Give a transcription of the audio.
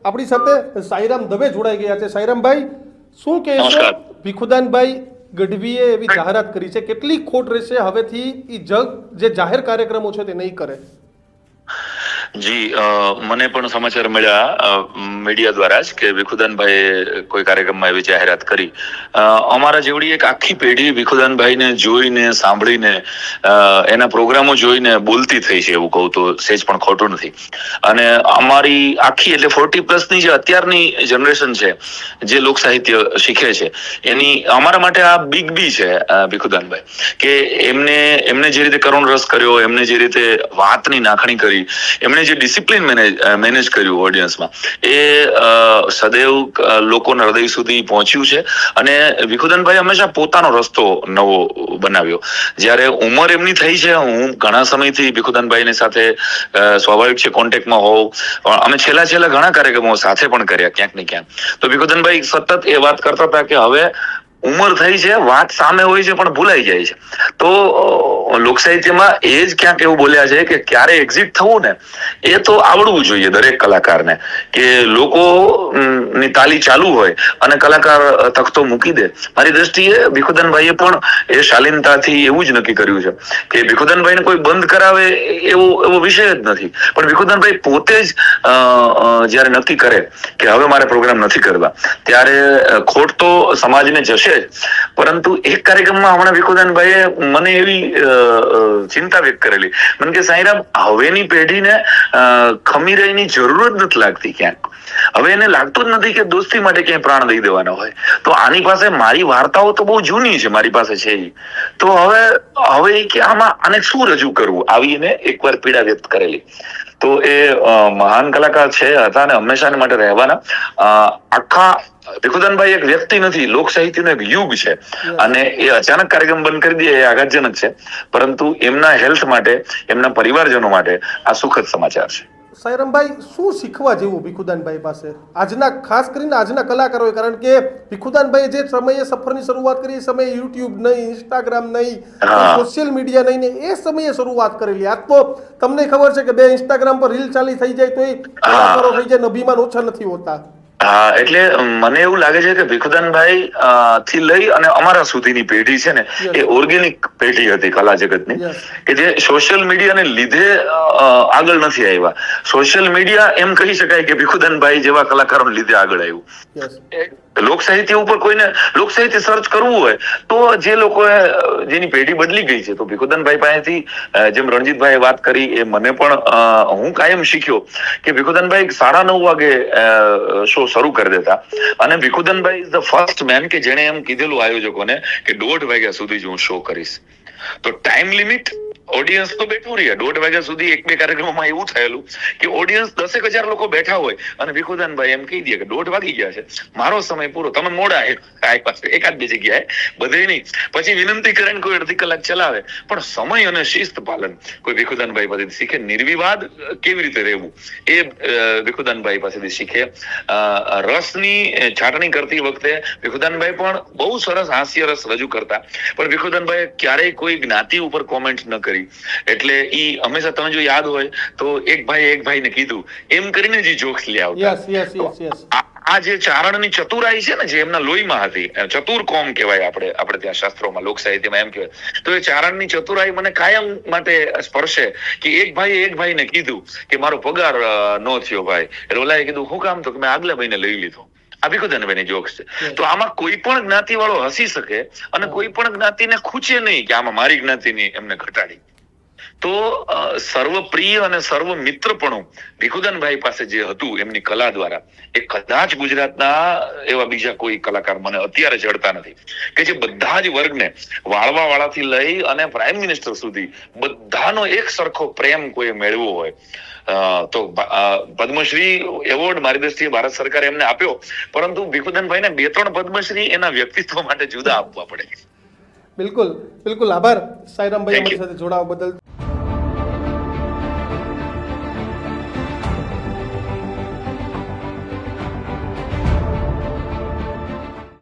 આપણી સાથે સાઈરામ દવે જોડાઈ ગયા છે. સાઈરામભાઈ, શું કહેશો? નમસ્કાર. ભીખુદાનભાઈ ગઢવીએ એવી જાહેરાત કરી છે, કેટલી ખોટ રહેશે હવેથી એ જે જાહેર કાર્યક્રમો છે તે નહીં કરે? જી, મને પણ સમાચાર મળ્યા મીડિયા દ્વારા જ કે ભીખુદાનભાઈએ કોઈ કાર્યક્રમમાં એવી જાહેરાત કરી. અમારા જેવડી એક આખી પેઢી ભીખુદાનભાઈને જોઈને સાંભળીને એના પ્રોગ્રામો જોઈને બોલતી થઈ છે, એવું કહું તો સેજ પણ ખોટું નથી. અને અમારી આખી એટલે 40+ ની જે અત્યારની જનરેશન છે, જે લોક સાહિત્ય શીખે છે, એની અમારા માટે આ બિગ બી છે ભીખુદાનભાઈ. કે એમને જે રીતે કરુણ રસ કર્યો, એમને જે રીતે વાતની નાખણી કરી, એમણે જે ડિસિપ્લિન મેનેજ કર્યું ઓડિયન્સમાં, એ સદૈવ લોકોના હૃદય સુધી પહોંચ્યું છે. અને ભીખુદાનભાઈ હંમેશા પોતાનો રસ્તો નવો બનાવ્યો. જ્યારે ઉંમર એમની થઈ છે, હું ઘણા સમયથી ભીખુદાનભાઈની સાથે સ્વાભાવિક છે કોન્ટેક્ટમાં હોઉં, પણ અમે છેલ્લા ઘણા કાર્યક્રમો સાથે પણ કર્યા ક્યાંક ને ક્યાંક. તો ભીખુદાનભાઈ સતત એ વાત કરતા હતા કે હવે ઉંમર થઈ છે, વાત સામે હોય છે પણ ભૂલાઈ જાય છે. તો લોક સાહિત્યમાં એ જ ક્યાંક એવું બોલ્યા છે કે ક્યારે એક્ઝિટ થવું ને એ તો આવડવું જોઈએ દરેક કલાકારને. કે લોકો ની તાલી ચાલુ હોય અને કલાકાર તખતો મૂકી દે. મારી દ્રષ્ટિએ ભીખુદાનભાઈએ પણ એ શાલીનતાથી એવું જ નક્કી કર્યું છે કે ભીખુદાનભાઈને કોઈ બંધ કરાવે એવો વિષય જ નથી. પણ ભીખુદાનભાઈ પોતે જ જ્યારે નક્કી કરે કે હવે મારે પ્રોગ્રામ નથી કરવા, ત્યારે ખોટ તો સમાજને જશે જ, પરંતુ એક કાર્યક્રમમાં હમણાં ભીખુદાનભાઈએ મને એવી ચિંતા વ્યક્ત કરેલી, મને કે સાંઈરામ, હવેની પેઢીને ખમીરાઈની જરૂર જ નથી લાગતી ક્યાંક. હવે એને લાગતું જ નથી કે દોસ્તી માટે ક્યાંય પ્રાણ દઈ દેવાના હોય. તો આની પાસે મારી વાર્તાઓ તો બહુ જૂની છે, મારી પાસે છે ઈ. તો હવે કે આને શું રજૂ કરવું, આવી એને એકવાર પીડા વ્યક્ત કરેલી. તો એ મહાન કલાકાર છે, હતા ને હંમેશાને માટે રહેવાના. આખા ભીખુદાનભાઈ એક વ્યક્તિ નથી, લોક સાહિત્યનો એક યુગ છે. અને એ અચાનક કાર્યક્રમ બંધ કરી દે એ આઘાતજનક છે, પરંતુ એમના હેલ્થ માટે, એમના પરિવારજનો માટે આ સુખદ સમાચાર છે. સાઈરામભાઈ, શું શીખવા જેવું ભીખુદાનભાઈ પાસે આજના, ખાસ કરીને આજના કલાકારોએ? કારણ કે ભીખુદાનભાઈએ જે સમયે સફરની શરૂઆત કરી, એ સમયે યુટ્યુબ નહીં, ઇન્સ્ટાગ્રામ નહીં, સોશિયલ મીડિયા નહીં ને એ સમયે શરૂઆત કરેલી. આજ તો તમને ખબર છે કે બે ઇન્સ્ટાગ્રામ પર રીલ ચાલી થઈ જાય તો એ કલાકારો થઈ જાય, અભિમાન ઓછા નથી હોતા. હા, એટલે મને એવું લાગે છે કે ભીખુદાનભાઈ થી લઈ અને અમારા સુધીની પેઢી છે ને, એ ઓર્ગેનિક પેઢી હતી કલા જગતની, કે જે સોશિયલ મીડિયાને લીધે આગળ નથી આવ્યા. સોશિયલ મીડિયા એમ કહી શકાય કે ભીખુદાનભાઈ જેવા કલાકારોને લીધે આગળ આવ્યું. લોક સાહિત્ય ઉપર કોઈને લોક સાહિત્ય સર્ચ કરવું હોય તો જે લોકોએ, જેની પેઢી બદલી ગઈ છે, તો ભીખુદાનભાઈ પાસેથી, જેમ રણજીતભાઈએ વાત કરી, એ મને પણ હું કાયમ શીખ્યો કે ભીખુદાનભાઈ 9:30 વાગે શો શરૂ કરી દેતા. અને Bhikhudanbhai is the first main કે જેણે એમ કીધેલું આયોજકોને કે 1:30 વાગ્યા સુધી જ હું શો કરીશ. તો ટાઈમ લિમિટ, ઓડિયન્સ તો બેઠું રહ્યા 1:30 વાગ્યા સુધી. 1-2 કાર્યક્રમોમાં એવું થયેલું કે ઓડિયન્સ 10,000 લોકો બેઠા હોય અને ભીખુદાનભાઈ એમ કહી દે કે 1:30 વાગી ગયા છે, મારો સમય પૂરો, તમે મોડા આવ્યા. એકાદ બે જગ્યાએ, બધે નહીં. પછી વિનંતી કરીને કોઈ અડધી કલાક ચલાવે, પણ સમય અને શિસ્ત પાલન કોઈ ભીખુદાનભાઈ પાસેથી શીખે. નિર્વિવાદ કેવી રીતે રહેવું એ ભીખુદાનભાઈ પાસેથી શીખે. રસની છાટણી કરતી વખતે ભીખુદાનભાઈ પણ બહુ સરસ હાસ્ય રસ રજૂ કરતા, પણ ભીખુદાનભાઈ ક્યારેય કોઈ જ્ઞાતિ ઉપર કોમેન્ટ ન કરી. એટલે ઈ હંમેશા, તમે જો યાદ હોય તો, એક ભાઈને કીધું એમ કરીને જે જોક્સ લે આવતા. આ જે ચારણની ચતુરાઈ છે ને, જે એમના લોહીમાં હતી, ચતુર કોમ કહેવાય આપણે ત્યાં શાસ્ત્રોમાં, લોક સાહિત્યમાં એમ કહેવાય. તો એ ચારણની ચતુરાઈ મને કાયમ માટે સ્પર્શે કે એક ભાઈને કીધું કે મારો પગાર નો થયો ભાઈ, એટલે ઓલાએ કીધું શું કામ? તો કે મેં આગલા ભાઈને લઈ લીધો. આ ભીખુદાનભાઈની જોક્સ છે. તો આમાં કોઈ પણ જ્ઞાતિ વાળો હસી શકે અને કોઈ પણ જ્ઞાતિને ખૂચે નહીં કે આમાં મારી જ્ઞાતિની એમને ઘટાડી. તો સર્વપ્રિય અને સર્વ મિત્રપણું ભીખુદાનભાઈ પાસે જે હતું એમની કલા દ્વારા, એ કદાચ ગુજરાતના એવા બીજા કોઈ કલાકાર મને અત્યારે જડતા નથી કે જે બધા જ વર્ગને, વાળવા વાળાથી લઈ અને પ્રાઇમ મિનિસ્ટર સુધી બધાનો એક સરખો પ્રેમ કોઈ મેળવ્યો હોય. તો પદ્મશ્રી એવોર્ડ મારી દ્રષ્ટિએ ભારત સરકારે એમને આપ્યો, પરંતુ ભીખુદાનભાઈને 2-3 પદ્મશ્રી એના વ્યક્તિત્વ માટે જુદા આપવા પડે. બિલકુલ, આભાર સાઈરામભાઈ અમારી સાથે જોડાવા બદલ.